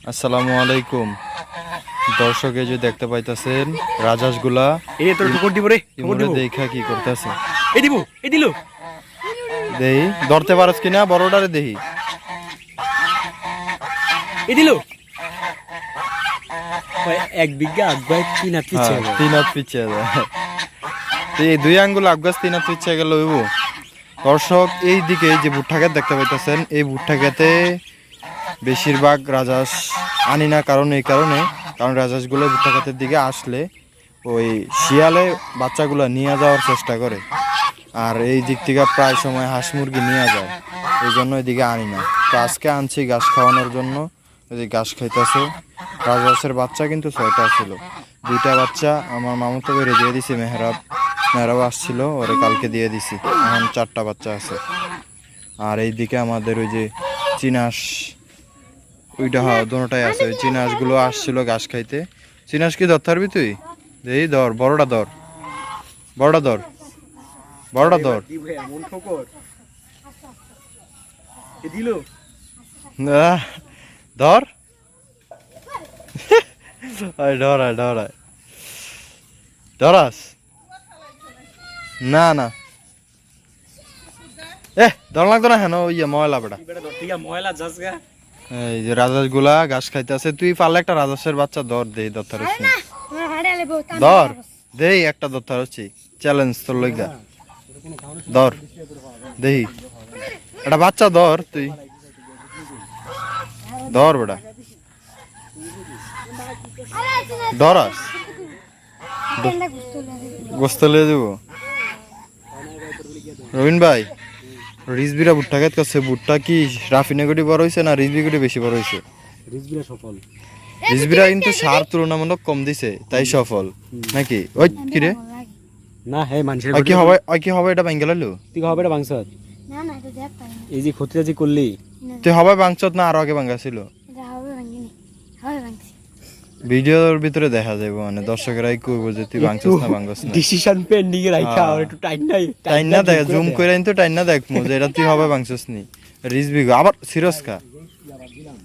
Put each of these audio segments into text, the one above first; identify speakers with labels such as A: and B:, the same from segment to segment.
A: আসসালামু আলাইকুম দর্শক, এই যে দেখতে পাইতাছেন রাজহাঁসগুলা
B: এই তোর ঠুকর দিব রে, ঠুকর
A: ইমরে
B: দিব।
A: দেখা কি করতেছে।
B: এই দিব, এই দিল।
A: দেহি ধরতে পারস কিনা, বড়টারে দেহি।
B: এই দিল। ভাই এক বিঘা আগায় 3 হাত পিছে
A: হ্যাঁ, 3 হাত পিছিয়ে যায়। তো এই 2 আঙ্গুল আগাছ 3 হাত পিছিয়ে গেল হইব। দর্শক, এই দিকে যে ভুট্টা ক্ষেত দেখতে পাইতাছেন, এই ভুট্টা ক্ষেতে বেশিরভাগ রাজহাঁস আনি না, কারণ রাজহাঁসগুলো ভুট্টা ক্ষেতের দিকে আসলে ওই শিয়ালে বাচ্চাগুলো নিয়ে যাওয়ার চেষ্টা করে, আর এই দিক থেকে প্রায় সময় হাঁস মুরগি নিয়ে যায়, এই জন্য এদিকে আনি না। তো আজকে আনছি ঘাস খাওয়ানোর জন্য। এই যে ঘাস খাইতেছে। রাজহাঁসের বাচ্চা কিন্তু 6টা ছিল, 2টা বাচ্চা আমার মামাতো বেড়ে দিয়ে দিছি। মেহরাব আসছিল, ওরে কালকে দিয়ে দিছি। এখন 4টা বাচ্চা আছে। আর এইদিকে আমাদের ওই যে চিনাস, ওইটা দোনোটাই আছে। ওই চিনাসগুলো আসছিল ঘাস খাইতে। চিনাস কি ধরতে পারবি তুই? এই ধর, বড়টা ধর, বড়টা ধর, বড়টা ধর।
B: এমন ঠুকর। এই দিল।
A: ধর, ডরায় ডরায় ডরাস না না। ধর লাগতো না হেন, ওই ময়লা বেটা।
B: বেটা ধরতে গিয়া ময়লা যাসগা।
A: এই যে রাজহাঁস গুলা ঘাস খাইতে আছে, তুই পারলে একটা রাজহাঁসের বাচ্চা ধর, দেই ধরতে পারছি। ধর, দেই একটা ধরতে পারছি, চ্যালেঞ্জ তোর লইগা। ধর, দেই একটা বাচ্চা ধর, তুই ধর বেটা। ধরাস গোস্ত লিয়ে দেবো। রবিন ভাই, রিজবিরা ভুট্টা খেত করছে, ভুট্টা কি রাফিনে গুটি বড় হয়েছে না রিজবি গুটি বেশি বড় হয়েছে?
B: রিজবিরা সফল।
A: রিজবিরা কিন্তু সার তুলনামূলক কম দিছে, তাই সফল নাকি? ওই কি রে,
B: না হে মানুষের
A: ওই কি হবে এটা ভাঙ্গে লাইলো?
B: তুই হবে এটা বাংসাত।
C: না না, এটা দেখ পাই না।
B: এই যে ক্ষতিটা যে করলি,
A: তুই হবে বাংচত না আরো আগে ভাঙ্গা ছিল?
C: এটা হবে ভাঙিনি, হবে ভাঙছি।
A: ভিডিওর ভিতরে দেখা যাবে, মানে দর্শকেরাই কইব যে তুই ভাঙছস না ভাঙছস না।
B: ডিসিশন পেন্ডিং এ রাখা আর একটু টাইম নাই।
A: টাইম না দেখ, জুম করে কিন্তু টাইম না দেখ যে এটা তুই হবে ভাঙছস নি। রিজবি গো আবার সিরিয়াস কা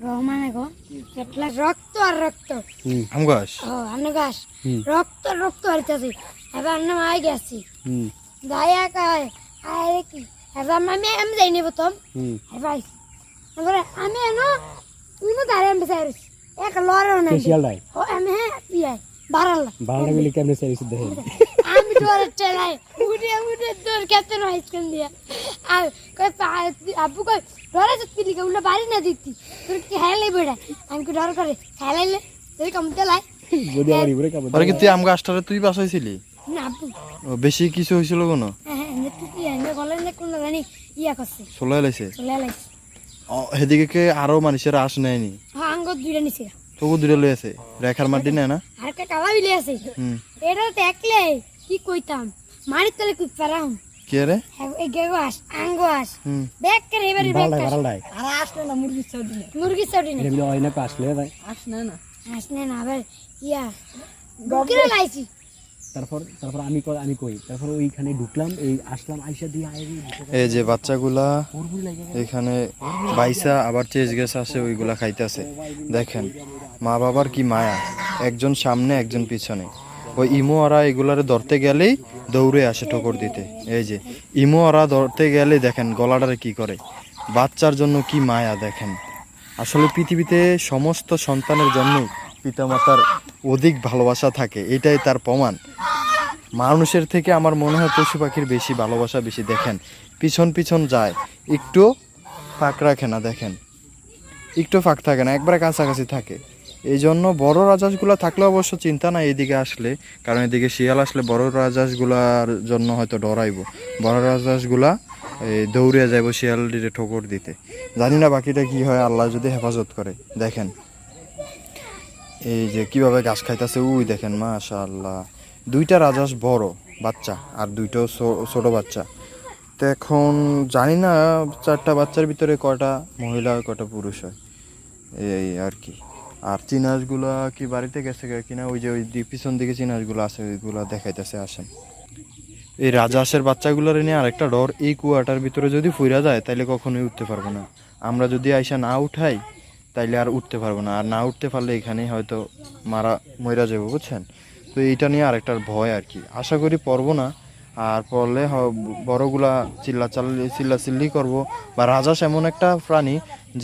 C: রহমানে গো, એટલા রক্ত আর রক্ত।
A: আমগাস
C: ও আন্ন গাছ রক্ত রক্ত হইতাছে। এবার আন্ন মাই গেছি
B: হুম
C: দায়া কায় আরে কি। এবার আমি যাইনি প্রথম। এবার এবার আমি এনো তুমি দাঁড়ে আমি বেসাইরছি এক লড়াও নাই।
B: স্পেশাল রাই
C: ও আমি পিয়াই বারালা
B: বাংলা মিলি কেমনে সার্ভিস দেয়।
C: আমি ডরে চালাই উড়ে উড়ে তোর কেতে নয় স্ক্রিন দিয়া। আর কই আব্বু কই ডরে সত্যি লিখে উল্টা বাড়ি না দিতি তোর কি হেলাই বেড়া। আমি কি ডর করে হেলাইলে তুই কম চালাই
B: যদি আমার ইবরে কাবো
A: আরে কি তুই আমগাসটারে তুই বাসাইছিলি?
C: না আব্বু।
A: ও বেশি কিছু হইছিল কোনো?
C: হ্যাঁ হ্যাঁ তুই কি আমি গলে না কোন জানি ইয়া করছে
A: চলে লাইছে।
C: চলে লাইছে।
A: হেদিকে কে আরো মানুষের আস নেয়নি?
C: হ্যাঁ আঙ্গ দুইটা নিছে
A: তোকে দূরে লই আছে, রেখার মাটি নেয় না?
C: আর কে কালা বিলে আছে
A: হুম,
C: এটা দেখলে কি কইতাম মারি তলে কই পারাম।
A: কে রে?
C: এই গেগো আস আঙ্গ আস
A: হুম,
C: দেখ করে এবারে
B: বাংলা
C: দেখ
B: বাংলা রাই
C: আর আসলে না মুরগি চড়ি মুরগি চড়ি না
B: এটা মিলি হয় না আসলে ভাই।
C: আসনে না আবার ইয়া গকিরে লাইছি।
B: তারপর আমি কই তারপর ওইখানে ঢুকলাম, এই আসলাম আইসা দিয়ে আইরি
A: এই যে বাচ্চাগুলা
B: পুরপুরি লাগে।
A: এখানে বাইসা আবার চেজ গেছে আসে, ওইগুলা খাইতেছে। দেখেন মা বাবার কি মায়া, একজন সামনে একজন পিছনে। ওই ইমো ওরা এগুলারে ধরতে গেলেই দৌড়ে আসে ঠোকর দিতে। এই যে ইমো ওরা ধরতে গেলে দেখেন গলাটারে কি করে, বাচ্চার জন্য কি মায়া দেখেন। আসলে পৃথিবীতে সমস্ত সন্তানের জন্য পিতামাতার অধিক ভালোবাসা থাকে, এটাই তার প্রমাণ। মানুষের থেকে আমার মনে হয় পশু পাখির বেশি ভালোবাসা বেশি। দেখেন পিছন পিছন যায়, একটু ফাঁক রাখে না, দেখেন একটু ফাঁক থাকে না, একবারে কাছাকাছি থাকে। এই জন্য বড় রাজহাঁসগুলো থাকলে অবশ্য চিন্তা নাই এদিকে আসলে, কারণ এদিকে শিয়াল আসলে বড় রাজহাঁসগুলার জন্য হয়তো ডরাইব। বড় রাজহাঁসগুলা দৌড়ে যাইব শিয়ালটিরে ঠোকর দিতে। জানি না বাকিটা কি হয়, আল্লাহ যদি হেফাজত করে। দেখেন এই যে কিভাবে ঘাস খাইতেছে, উই দেখেন মাশাআল্লাহ। 2টা রাজহাঁস বড় বাচ্চা আর 2টো ছোট বাচ্চা। তো এখন জানি না 4টা বাচ্চার ভিতরে কয়টা মহিলা হয় কয়টা পুরুষ হয়, এই আর কি। আর চিনাসগুলা কি বাড়িতে গেছে কিনা, ওই যে ওই পিছন দিকে চিনাসগুলো আছে ওইগুলা দেখাইতেছে। আসেন, এই রাজহাঁসের বাচ্চাগুলোর নিয়ে আরেকটা ডর, এই কুয়াটার ভিতরে যদি ফুইরা যায় তাহলে কখনোই উঠতে পারবো না। আমরা যদি আইসা না উঠাই তাইলে আর উঠতে পারবো না, আর না উঠতে পারলে এখানেই হয়তো মইরা যাবো, বুঝছেন। তো এইটা নিয়ে আরেকটা ভয় আর কি, আশা করি পড়বো না। আর পড়লে বড়গুলা চিল্লাচিল্লি করবো, বা রাজহাঁস এমন একটা প্রাণী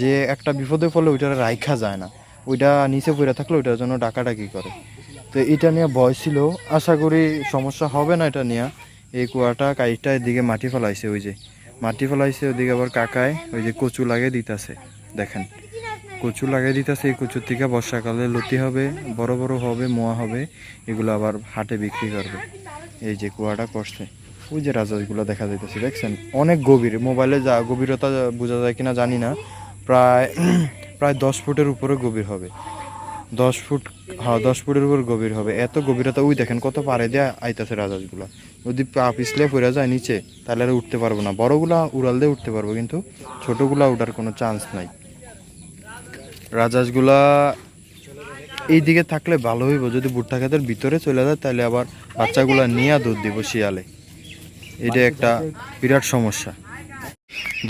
A: যে একটা বিপদে পড়লে ওইটা রাইখা যায় না, ওইটা নিচে পড়ে থাকলে ওইটার জন্য ডাকাডাকি করে। তো এটা নিয়ে ভয় ছিল, আশা করি সমস্যা হবে না এটা নিয়ে। এই কুয়াটা কাইটা এদিকে মাটি ফেলাইছে, ওই যে মাটি ফেলাইছে, ওইদিকে আবার কাকায় ওই যে কচু লাগিয়ে দিতেছে, দেখেন কচু লাগিয়ে দিতেছে। এই কচুর থেকে বর্ষাকালে লতি হবে, বড় বড় হবে, মোয়া হবে, এগুলো আবার হাটে বিক্রি করবে। এই যে কুয়াটা করছে, ওই যে রাজহাঁসগুলো দেখা যাইতেছে, দেখছেন অনেক গভীর, মোবাইলে যা গভীরতা বোঝা যায় কিনা জানি না, প্রায় প্রায় 10 ফুটের উপরে গভীর হবে, 10 ফুট, হ্যাঁ 10 ফুটের উপর গভীর হবে, এত গভীরতা। ওই দেখেন কত পাড়ে দিয়ে আইতাছে রাজহাঁসগুলো, যদি পা পিছলে পড়ে যায় নিচে তাহলে আর উঠতে পারবো না। বড়গুলা উড়াল দিয়ে উঠতে পারবো, কিন্তু ছোটগুলা উঠার কোনো চান্স নাই। রাজহাঁসগুলা এই দিকে থাকলে ভালো হইব, যদি ভুট্টা ক্ষেতের ভিতরে চলে যায় তাহলে আবার বাচ্চাগুলা নিয়ে দুধ দিব শিয়ালে, এটা একটা বিরাট সমস্যা।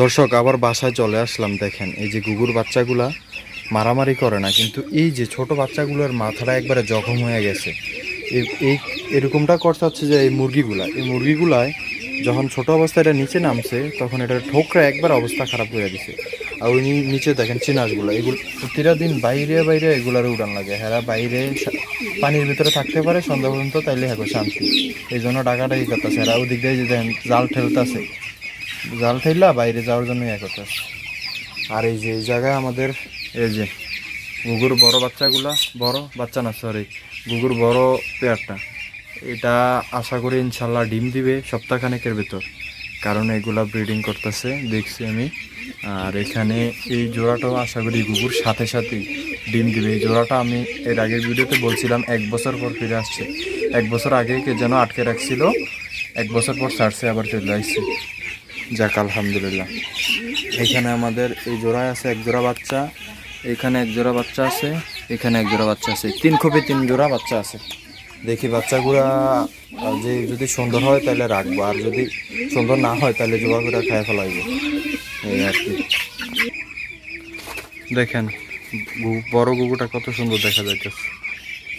A: দর্শক আবার বাসায় চলে আসলাম, দেখেন এই যে গুগুর বাচ্চাগুলা মারামারি করে না, কিন্তু এই যে ছোট বাচ্চাগুলোর মাথাটা একবারে জখম হয়ে গেছে। এই এরকমটা করতে হচ্ছে যে এই মুরগিগুলায় যখন ছোট অবস্থায় এটা নিচে নামছে তখন এটা ঠোকরা একবার অবস্থা খারাপ করে দিছে। আর ওই নিচে দেখেন চিনাসগুলো, এগুলো প্রতিটা দিন বাইরে বাইরে এগুলার উড়ান লাগে, হ্যাঁ বাইরে পানির ভিতরে থাকতে পারে সন্ধ্যা পর্যন্ত, তাইলে হ্যাঁ শান্তি। এই জন্য ডাকাডাকি করতেছে, এরা ওদিক দিয়ে যে দেখেন জাল ঠেলতেছে, জাল ঠেললা বাইরে যাওয়ার জন্য ইয়ে করতেছে। আর এই যে এই জায়গায় আমাদের এই যে গুগুর বড় বাচ্চাগুলা, বড় বাচ্চা না সরি, গুগুর বড় পেয়ারটা, এটা আশা করি ইনশাল্লাহ ডিম দিবে সপ্তাহখানেকের ভেতর, কারণ এগুলা ব্রিডিং করতেছে দেখছি আমি। আর এখানে এই জোড়াটাও আশা করি গুগুর সাথে সাথেই ডিম দিবে। এই জোড়াটা আমি এর আগের ভিডিওতে বলছিলাম 1 বছর পর ফিরে আসছে, 1 বছর আগে কে যেন আটকে রাখছিল, 1 বছর পর ছাড়ছে, আবার চলে আসছে, যাক আলহামদুলিল্লাহ। এখানে আমাদের এই জোড়ায় আছে 1 জোড়া বাচ্চা, এখানে 1 জোড়া বাচ্চা আছে, এখানে 1 জোড়া বাচ্চা আছে, 3 খোপে 3 জোড়া বাচ্চা আছে। দেখি বাচ্চাগুলা যে যদি সুন্দর হয় তাহলে রাখবো, আর যদি সুন্দর না হয় তাহলে জোড়া করে খাই ফেলাইব, এই আর কি। দেখেন বড় গুগুটা কত সুন্দর দেখা যাইতেছে,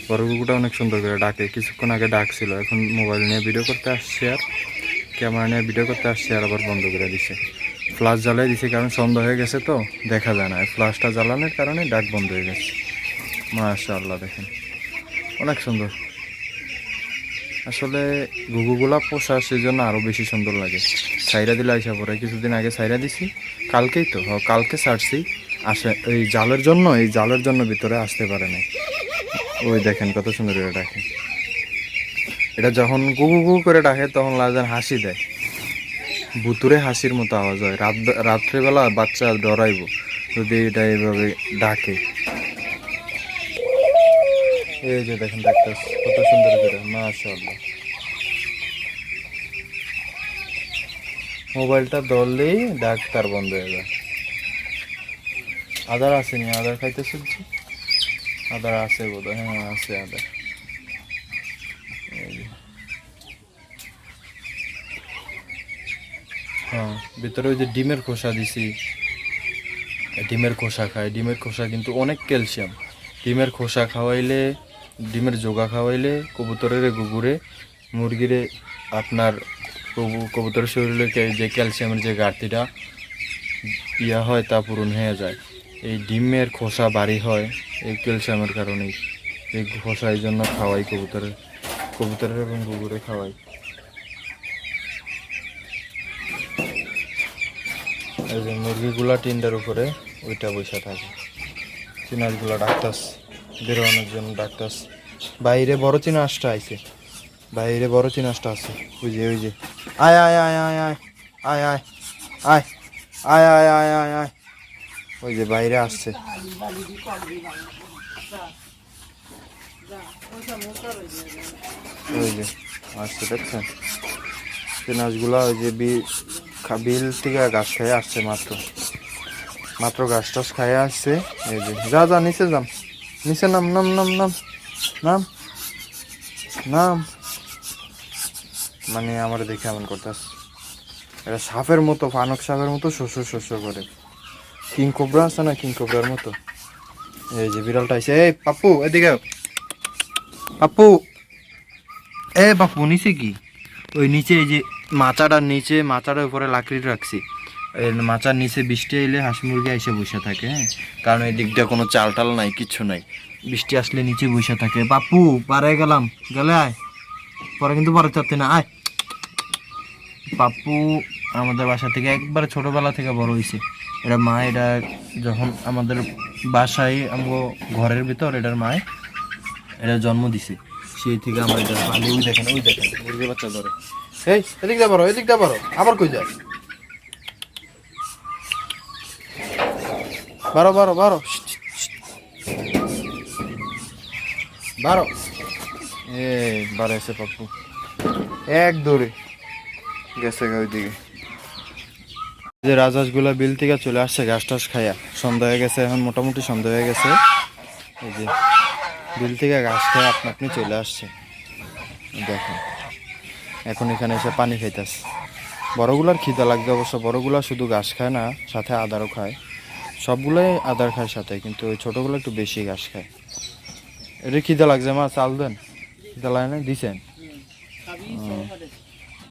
A: বড় গুগুটা অনেক সুন্দর করে ডাকে, কিছুক্ষণ আগে ডাকছিল, এখন মোবাইল নিয়ে ভিডিও করতে আসছে, আর ক্যামেরা নিয়ে ভিডিও করতে আসছে, আর আবার বন্ধ করে দিছে, ফ্ল্যাশ জ্বালিয়ে দিছে, কারণ সন্ধ্যা হয়ে গেছে তো দেখা যায় না, ফ্ল্যাশটা জ্বালানোর কারণে ডাক বন্ধ হয়ে গেছে। মাশাআল্লাহ দেখেন অনেক সুন্দর, আসলে ঘুঘুগুলা পোষা সেই জন্য আরও বেশি সুন্দর লাগে। সাইরা দিলে আইসা পরে, কিছুদিন আগে সাইরা দিছি, কালকেই তো কালকে ছাড়ছি, আসে এই জালের জন্য ভিতরে আসতে পারে না। ওই দেখেন কত সুন্দর করে ডাকে, এটা যখন গুগু গু করে ডাকে তখন লাগান হাসি দেয়, ভুতুরে হাসির মতো আওয়াজ হয়, রাত্রেবেলা বাচ্চা ডরাইব যদি এটা এইভাবে ডাকে। এই যে দেখেন ডাকতেছে কত সুন্দর করে, মাশাআল্লাহ। মোবাইলটা ধরলেই ডাক তার বন্ধ হয়ে যায়। আদার আসেনি, আদার খাইতে শুনছি, আদার আছে বোধ হয়, হ্যাঁ আছে আদার। হ্যাঁ ভিতরে ওই যে ডিমের খোসা দিছি, ডিমের খোসা খায়, ডিমের খোসা কিন্তু অনেক ক্যালসিয়াম, ডিমের খোসা খাওয়াইলে, ডিমের যোগা খাওয়াইলে কবুতরের গুগুরে মুরগিরে আপনার কবুতরের শরীরে যে ক্যালসিয়ামের যে ঘাটতিটা ইয়া হয় তা পূরণ হয়ে যায়। এই ডিমের খোসা বাড়ি হয় এই ক্যালসিয়ামের কারণেই, এই খোসা এই জন্য খাওয়াই কবুতরের এবং গুগুরে খাওয়াই। এই যে মুরগিগুলা টিন্ডার উপরে ওইটা বসে থাকে, চিনাসগুলা ডাক্তাস বেরোনোর জন্য ডাক্তাস। বাইরে বড় চিনাসটা আইছে, বাইরে বড় চিনাসটা আছে, ওই যে আয় আয় আয় আয় আয় আয় আয় আয় আয় আয় আয় আয় আয়, ওই যে বাইরে আসছে। ওই যে আসছে দেখছেন চিনাসগুলা, ওই যে বিল থেকে গাছ খেয়ে আসছে, মাত্র গাছ টাছ খাইয়ে আসছে। এই যে যা নিচে যাম, নিচে নাম নাম নাম নাম নাম নাম, মানে আমার দেখে এমন করতেছে, এটা সাপের মতো, ফানক সাপের মতো শস্য করে, কিং কোবরা আছে না, কিং কোবরার মতো এই যে বিড়ালটা আইছে। এই পাপ্পু এদিকে আও। পাপ্পু, এ পাপ্পু নিচে কি? ওই নিচে এই যে মাচাটার নিচে, মাচাটার উপরে লাকড়ি রাখছি। এই মাচার নিচে বৃষ্টি এলে হাঁস মুরগি এসে বসে থাকে, হ্যাঁ, কারণ এই দিকটা কোনো চাল টাল নাই, কিচ্ছু নাই, বৃষ্টি আসলে নিচে বসে থাকে। পাপ্পু পারে গেলাম, গেলে আয়, পরে কিন্তু পরে চাচ্ছে না, আয়। পাপ্পু আমাদের বাসা থেকে একবারে ছোটবেলা থেকে বড় হয়েছে। এটা মা, এটা যখন আমাদের বাসায় আমগো ঘরের ভিতর এটার মায় এটা জন্ম দিছে, সেই থেকে আমরা এটা পালি। ওই দেখেন, ওই দেখেন মুরগি বাচ্চা ধরে। এই এদিক দা বড়, এদিক দা বড়, আবার কই যায়? বারো বারো বারো বারো। এই বারো এসে পাপ্পু এক দৌড়ে গেছে ওইদিকে। যে রাজহাঁসগুলা বিল থেকে চলে আসছে ঘাস টাস খাইয়া, সন্ধ্যা হয়ে গেছে, এখন মোটামুটি সন্ধ্যা হয়ে গেছে। এই যে বিল থেকে ঘাস খায় আপনা আপনি চলে আসছে, দেখেন এখন এখানে এসে পানি খাইতেছে। বড়গুলার খিদা লাগবে অবশ্য, বড়গুলা শুধু ঘাস খায় না, সাথে আদারও খায়, সবগুলোই আদার খায় সাথে, কিন্তু ওই ছোটোগুলো একটু বেশি ঘাস খায়। এটা খিদা লাগছে মা, চাল দেন, খিদা লাগে না, দিছেন?